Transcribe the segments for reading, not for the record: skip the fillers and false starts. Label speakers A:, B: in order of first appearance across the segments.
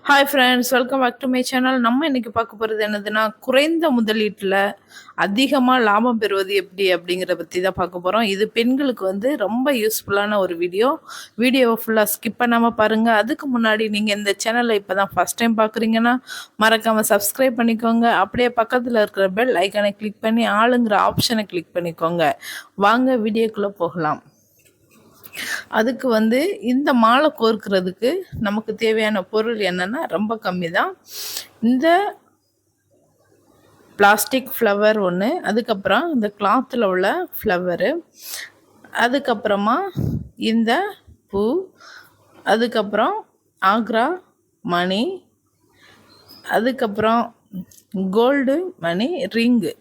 A: Hi friends, welcome back to my channel. நம்ம இன்னைக்கு பார்க்க போகிறது என்னதுன்னா, குறைந்த முதலீட்டில் அதிகமாக லாபம் பெறுவது எப்படி அப்படிங்கிறத பற்றி தான் பார்க்க போகிறோம். இது பெண்களுக்கு வந்து ரொம்ப யூஸ்ஃபுல்லான ஒரு வீடியோவை ஃபுல்லாக ஸ்கிப் பண்ணாமல் பாருங்கள். அதுக்கு முன்னாடி நீங்கள் இந்த சேனலை இப்போ தான் ஃபஸ்ட் டைம் பார்க்குறீங்கன்னா மறக்காமல் சப்ஸ்கிரைப் பண்ணிக்கோங்க. அப்படியே பக்கத்தில் இருக்கிற பெல் ஐக்கானை கிளிக் பண்ணி ஆளுங்கிற ஆப்ஷனை கிளிக் பண்ணிக்கோங்க. வாங்க வீடியோக்குள்ளே போகலாம். அதுக்கு வந்து இந்த மாலை கோர்க்கிறதுக்கு நமக்கு தேவையான பொருள் என்னன்னா ரொம்ப கம்மி தான். இந்த பிளாஸ்டிக் ஃப்ளவர் ஒன்று, அதுக்கப்புறம் இந்த கிளாத்தில் உள்ள ஃப்ளவரு, அதுக்கப்புறமா இந்த பூ, அதுக்கப்புறம் ஆக்ரா மணி, அதுக்கப்புறம் கோல்டு மணி ரிங்கு,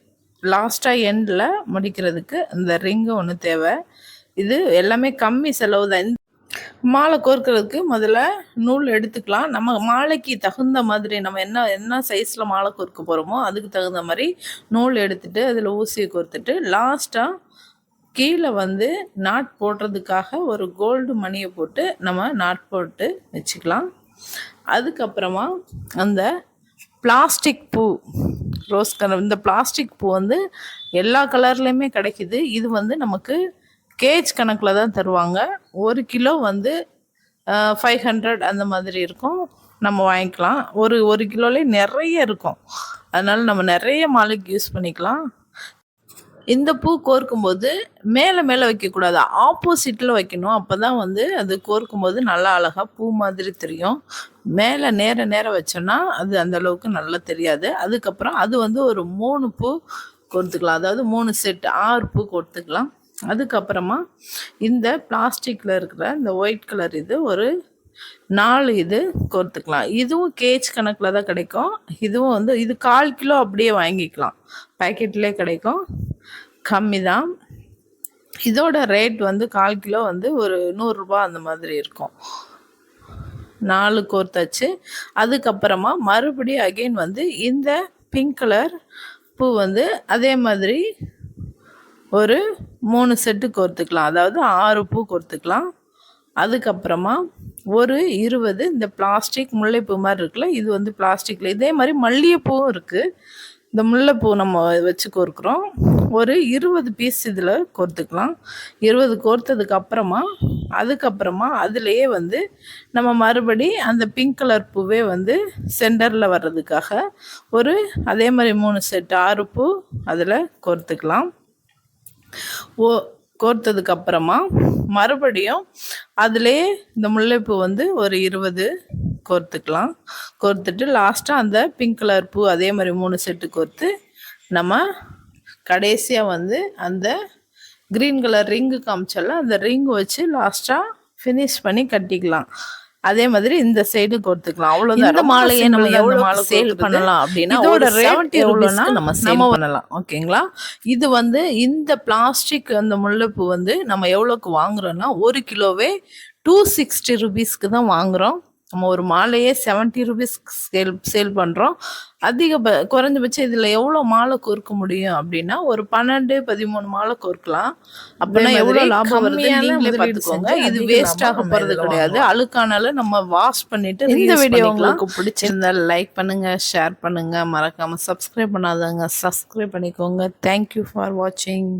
A: லாஸ்ட்டாக எண்டில் முடிக்கிறதுக்கு இந்த ரிங்கு ஒன்று தேவை. இது எல்லாமே கம்மி செலவு தான். மாலை கோர்க்கிறதுக்கு முதல்ல நூல் எடுத்துக்கலாம். நம்ம மாலைக்கு தகுந்த மாதிரி நம்ம என்ன சைஸில் மாலை கோர்க்க போகிறோமோ அதுக்கு தகுந்த மாதிரி நூல் எடுத்துட்டு அதில் ஊசியை கோர்த்துட்டு லாஸ்ட்டாக கீழே வந்து நாட் போடுறதுக்காக ஒரு கோல்டு மணியை போட்டு நம்ம நாட் போட்டு வச்சுக்கலாம். அதுக்கப்புறமா அந்த பிளாஸ்டிக் பூ, ரோஸ் கலர், இந்த பிளாஸ்டிக் பூ வந்து எல்லா கலர்லேயுமே கிடைக்கிது. இது வந்து நமக்கு கேஜ் கணக்கில் தான் தருவாங்க. 1 கிலோ வந்து 500 அந்த மாதிரி இருக்கும். நம்ம வாங்கிக்கலாம். ஒரு கிலோலேயே நிறைய இருக்கும். அதனால் நம்ம நிறைய மாலைக்கு யூஸ் பண்ணிக்கலாம். இந்த பூ கோர்க்கும்போது மேலே வைக்கக்கூடாது, ஆப்போசிட்டில் வைக்கணும். அப்போ தான் வந்து அது கோர்க்கும்போது நல்லா அழகாக பூ மாதிரி தெரியும். மேலே நேர வச்சோன்னா அது அந்தளவுக்கு நல்லா தெரியாது. அதுக்கப்புறம் அது வந்து ஒரு 3 பூ கோர்த்துக்கலாம். அதாவது 3 செட் 6 பூ கோர்த்துக்கலாம். அதுக்கப்புறமா இந்த பிளாஸ்டிக்கில் இருக்கிற இந்த ஒயிட் கலர் இது ஒரு 4 இது கோர்த்துக்கலாம். இதுவும் கேஜ் கணக்கில் தான் கிடைக்கும். இதுவும் வந்து இது 1/4 கிலோ அப்படியே வாங்கிக்கலாம், பேக்கெட்லேயே கிடைக்கும், கம்மி தான். இதோட ரேட் வந்து 1/4 கிலோ வந்து ஒரு 100 ரூபா அந்த மாதிரி இருக்கும். 4 கோர்த்தாச்சு. அதுக்கப்புறமா மறுபடியும் அகெயின் வந்து இந்த பிங்க் கலர் பூ வந்து அதே மாதிரி ஒரு 3 செட்டு கோர்த்துக்கலாம். அதாவது 6 பூ கோர்த்துக்கலாம். அதுக்கப்புறமா ஒரு 20 இந்த பிளாஸ்டிக் முல்லைப்பூ மாதிரி இருக்குல்ல, இது வந்து பிளாஸ்டிக்கில். இதே மாதிரி மல்லிகைப்பூவும் இருக்குது. இந்த முல்லைப்பூ நம்ம வச்சு கோர்க்குறோம். ஒரு 20 பீஸ் இதில் கோர்த்துக்கலாம். 20 கோர்த்ததுக்கப்புறமா அதுக்கப்புறமா அதுலேயே வந்து நம்ம மறுபடி அந்த பிங்க் கலர் பூவே வந்து சென்டரில் வர்றதுக்காக ஒரு அதே மாதிரி 3 செட் 6 பூ அதில் கோர்த்துக்கலாம். கோர்த்ததுக்கப்புறமா மறுபடியும் அதிலே இந்த முல்லைப்பூ வந்து ஒரு 20 கோர்த்துக்கலாம். கோர்த்துட்டு லாஸ்ட்டாக அந்த பிங்க் கலர் பூ அதே மாதிரி 3 செட்டு கோர்த்து நம்ம கடைசியாக வந்து அந்த க்ரீன் கலர் ரிங்கு காமிச்சல அந்த ரிங்கு வச்சு லாஸ்ட்டாக ஃபினிஷ் பண்ணி கட்டிக்கலாம். அதே மாதிரி இந்த சைடு கோர்த்துக்கலாம். அவ்வளோதான். இந்த மாலையை நம்ம எவ்வளோ மாலை சேல் பண்ணலாம் அப்படின்னா இதோட ரேட் எவ்வளோனா நம்ம சேல் பண்ணலாம். ஓகேங்களா? இது வந்து இந்த பிளாஸ்டிக் அந்த முல்லைப்பூ வந்து நம்ம எவ்வளோக்கு வாங்குறோன்னா 1 கிலோவே 260 ருபீஸ்க்கு தான் வாங்குகிறோம். நம்ம ஒரு மாலையே 70 ருபீஸ்க்கு சேல் பண்ணுறோம். குறைஞ்சபட்சம் இதில் எவ்வளோ மாலை கோர்க்க முடியும் அப்படின்னா ஒரு 12-13 மாலை கோர்க்கலாம். அப்படின்னா எவ்வளோ லாபம் வருது நீங்களே பார்த்துக்கோங்க. இது வேஸ்ட் ஆக போகிறது கிடையாது. அழுக்கானால நம்ம வாஷ் பண்ணிட்டு இந்த வீடியோ உங்களுக்கு பிடிச்சிருந்தால் லைக் பண்ணுங்கள், ஷேர் பண்ணுங்கள், மறக்காமல் சப்ஸ்கிரைப் பண்ணாதவங்க சப்ஸ்கிரைப் பண்ணிக்கோங்க. தேங்க்யூ ஃபார் வாட்சிங்.